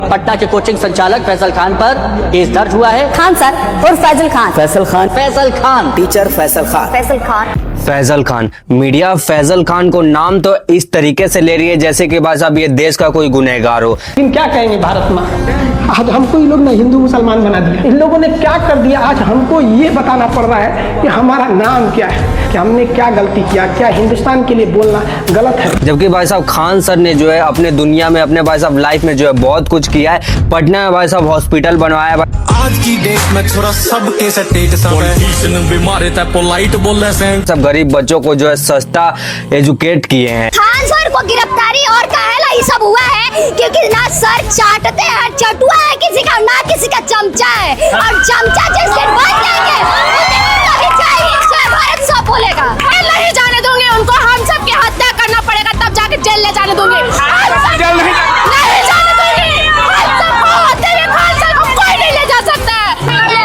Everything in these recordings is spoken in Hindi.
पटना के कोचिंग संचालक फैसल खान पर केस दर्ज हुआ है। खान सर और फैजल खान। फैसल खान टीचर फैसल खान। फैजल खान मीडिया फैजल खान को नाम तो इस तरीके से ले रही है जैसे कि भाई साहब ये देश का कोई गुनहगार हो। लेकिन क्या कहेंगे भारत में, आज हमको ये लोग ना हिंदू मुसलमान बना दिया। इन लोगों ने क्या कर दिया, आज हमको ये बताना पड़ रहा है कि हमारा नाम क्या है, कि हमने क्या गलती किया, क्या हिंदुस्तान के लिए बोलना गलत है। जबकि भाई साहब खान सर ने जो है अपने दुनिया में अपने भाई साहब लाइफ में जो है बहुत कुछ किया है। पटना में भाई साहब हॉस्पिटल बनवाया है। आज की डेट में थोड़ा सबके बीमार रहता है, पोलाइट बोल रहे हैं। सब गरीब बच्चों को जो है सस्ता एजुकेट किए हैं। खान सर को गिरफ्तारी और काहेला ये सब हुआ है क्योंकि ना सर चाटते हैं, चटुआ है किसी का, ना किसी का चमचा है। और चमचा जिस दिन बन जाएंगे भारत सब बोलेगा। नहीं जाने दूंगे उनको, हम सब की हत्या करना पड़ेगा तब जाके जेल ले जाने दूंगी। नहीं जाने दूंगी। खान सर को कोई नहीं ले जा सकता है।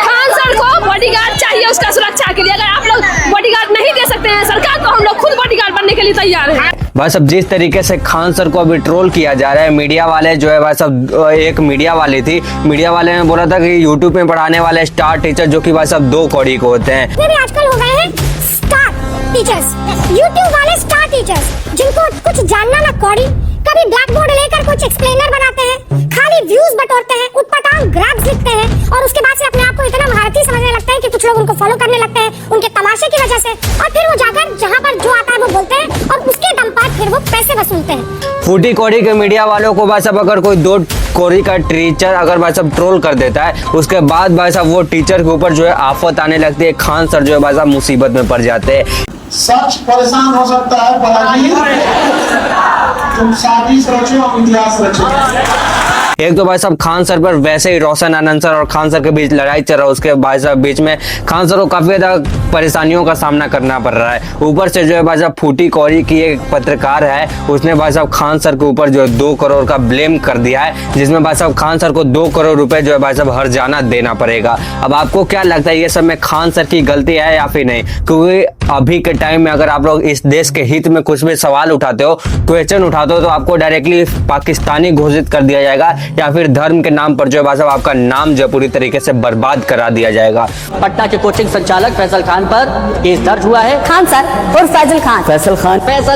खान सर को बॉडीगार्ड चाहिए उसका सुरक्षा के लिए। अगर आप लोग बॉडीगार्ड नहीं दे सकते हैं सरकार को, हम लोग खुद बॉडीगार्ड बनने के लिए तैयार हैं। भाई साहब जिस तरीके से खान सर को अभी ट्रोल किया जा रहा है, मीडिया वाले जो है भाई साहब, एक मीडिया वाली थी, मीडिया वाले ने बोला था कि यूट्यूब में पढ़ाने वाले स्टार टीचर जो कि भाई साहब 2 कौड़ी को होते हैं। भी आजकल हो गए हैं स्टार टीचर्स, यूट्यूब वाले स्टार टीचर्स जिनको कुछ जानना ना कौड़ी, कभी ब्लैक बोर्ड लेकर कुछ एक्सप्लेनर बनाते हैं, खाली व्यूज बटोरते हैं, उटपटांग ग्राफ्स लिखते हैं और उसके बाद से अपने आप को इतना भारतीय समझने लगता है कि कुछ लोग उनको फॉलो करने लगते हैं उनके तमाशे की वजह से, और फिर वो जाकर जहाँ पर जो आता है वो बोलते हैं और उसके दम पर फिर वो पैसे वसूलते हैं। फूटी कौड़ी के मीडिया वालों को भाई साहब अगर कोई 2 कौड़ी का टीचर अगर भाई साहब ट्रोल कर देता है, उसके बाद भाई साहब वो टीचर के ऊपर जो है आफत आने लगती है। खान सर जो है भाई साहब मुसीबत में पड़ जाते हैं। सच परेशान हो सकता है, तुम साजिश रचो, हम इतिहास रचो। एक तो भाई साहब खान सर पर वैसे ही रोशन आनंद सर और खान सर के बीच लड़ाई चल रहा है, उसके भाई साहब बीच में खान सर को काफी ज्यादा परेशानियों का सामना करना पड़ रहा है। ऊपर से जो है भाई साहब फूटी कौड़ी की एक पत्रकार है, उसने भाई साहब खान सर के ऊपर जो है 2 करोड़ का ब्लेम कर दिया है, जिसमें भाई साहब खान सर को 2 करोड़ रुपए जो है भाई साहब हर्जाना देना पड़ेगा। अब आपको क्या लगता है ये सब में खान सर की गलती है या फिर नहीं? क्योंकि अभी के टाइम में अगर आप लोग इस देश के हित में कुछ भी सवाल उठाते हो, क्वेश्चन उठाते हो, तो आपको डायरेक्टली पाकिस्तानी घोषित कर दिया जाएगा या फिर धर्म के नाम पर जो है भाई साहब आपका नाम जो पूरी तरीके से बर्बाद करा दिया जाएगा। पटना के कोचिंग संचालक फैसल खान पर केस दर्ज हुआ है। खान सर और फैजल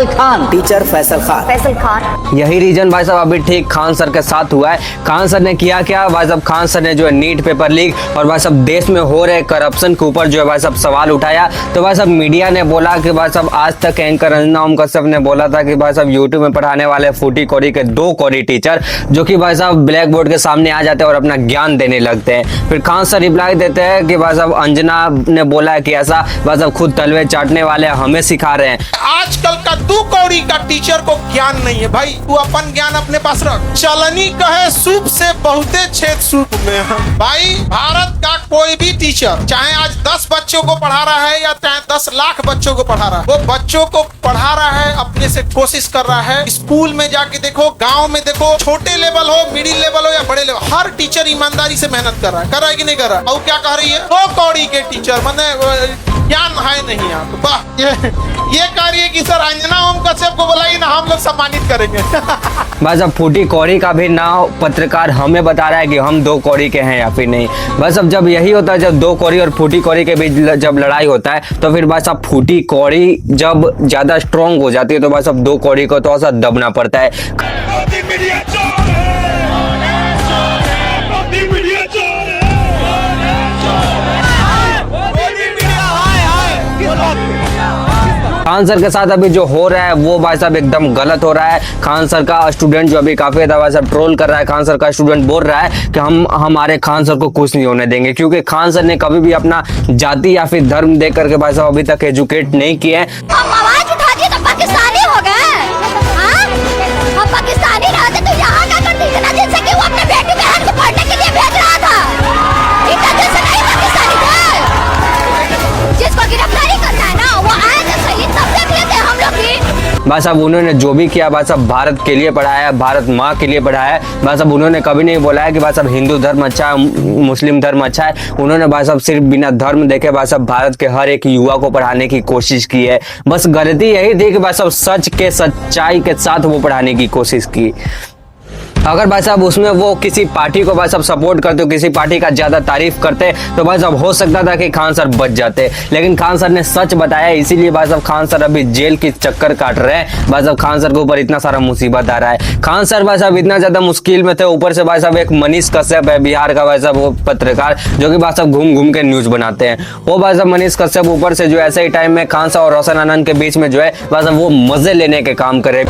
खान। टीचर फैसल खान। यही रीजन भाई साहब अभी ठीक खान सर के साथ हुआ है। खान सर ने किया क्या भाई साहब, खान सर ने जो है नीट पेपर लीक और भाई साहब देश में हो रहे करप्शन के ऊपर जो है भाई साहब सवाल उठाया। तो भाई साहब मीडिया ने बोला कि भाई साहब आज तक एंकर अंजना ओम कश्यप ने बोला था कि भाई साहब यूट्यूब में पढ़ाने वाले फूटी कौड़ी के 2 कौड़ी टीचर जो कि भाई साहब ब्लैक बोर्ड के सामने आ जाते हैं और अपना ज्ञान देने लगते हैं। फिर खान सर रिप्लाई देते हैं कि भाई साहब अंजना ने बोला है कि ऐसा भाई साहब खुद तलवे चाटने वाले हमें सिखा रहे हैं। आजकल का 2 कौड़ी का टीचर को ज्ञान नहीं है भाई, तू अपन ज्ञान अपने पास रख। चलनी कहे सूप से बहुते छेद सूप में है भाई। भारत का कोई भी टीचर चाहे आज 10 बच्चों को पढ़ा रहा है या चाहे 10 लाख बच्चों को पढ़ा रहा है, वो बच्चों को पढ़ा रहा है, अपने से कोशिश कर रहा है। स्कूल में जाके देखो, गांव में देखो, छोटे लेवल हो, मिडिल लेवल हो या बड़े लेवल, हर टीचर ईमानदारी से मेहनत कर रहा है कि नहीं कर रहा है? और क्या कह रही है 2 कौड़ी के टीचर, मतलब ज्ञान है नहीं यहाँ। तो वाह, ये कार्य की सर अंजना ओम कश्यप को बुलाइए ना, हम लोग सम्मानित करेंगे। बस अब फूटी कौड़ी का भी नाम पत्रकार हमें बता रहा है कि हम 2 कौड़ी के हैं या फिर नहीं। बस अब जब यही होता है, जब 2 कौड़ी और फूटी कौड़ी के बीच जब लड़ाई होता है, तो फिर बस अब फूटी कौड़ी जब ज्यादा स्ट्रॉन्ग हो जाती है, तो बस अब 2 कौड़ी को थोड़ा सा दबना पड़ता है। खान सर के साथ अभी जो हो रहा है वो भाई साहब एकदम गलत हो रहा है। खान सर का स्टूडेंट जो अभी काफी ज्यादा भाई साहब ट्रोल कर रहा है, खान सर का स्टूडेंट बोल रहा है कि हम हमारे खान सर को कुछ नहीं होने देंगे, क्योंकि खान सर ने कभी भी अपना जाति या फिर धर्म देख करके भाई साहब अभी तक एजुकेट नहीं किए हैं। हम आवाज उठा दिए तो पाकिस्तानी हो गए। हम पाकिस्तानी रहते तो यहाँ क्या करते इतना दिन से कि वो अपने बेटी बहन को पढ़ने के लिए भेज रहा था। इतना दिन से नहीं पाकिस्तानी थे। जिसको गिरफ्तारी करना है ना वो आए तो सही, तब देख लेते हम लोग भी। भाई साहब उन्होंने जो भी किया भाई साहब भारत के लिए पढ़ाया, भारत माँ के लिए पढ़ाया है। भाई साहब उन्होंने कभी नहीं बोला है कि भाई साहब हिंदू धर्म अच्छा है, मुस्लिम धर्म अच्छा है। उन्होंने भाई साहब सिर्फ बिना धर्म देखे भाई साहब भारत के हर एक युवा को पढ़ाने की कोशिश की है। बस गलती यही थी कि भाई साहब सच के सच्चाई के साथ वो पढ़ाने की कोशिश की। अगर भाई साहब उसमें वो किसी पार्टी को भाई साहब सपोर्ट करते, किसी पार्टी का ज्यादा तारीफ करते, तो भाई साहब हो सकता था कि खान सर बच जाते, लेकिन खान सर ने सच बताया, इसीलिए भाई साहब खान सर अभी जेल की चक्कर काट रहे हैं। भाई साहब खान सर के ऊपर इतना सारा मुसीबत आ रहा है। खान सर भाई साहब इतना ज्यादा मुश्किल में थे, ऊपर से भाई साहब एक मनीष कश्यप है बिहार का भाई साहब वो पत्रकार, जो कि भाई साहब घूम घूम के न्यूज बनाते हैं। वो भाई साहब मनीष कश्यप ऊपर से जो ऐसे ही टाइम में खान सर और रोशन आनंद के बीच में जो है भाई साहब वो मजे लेने के काम करे।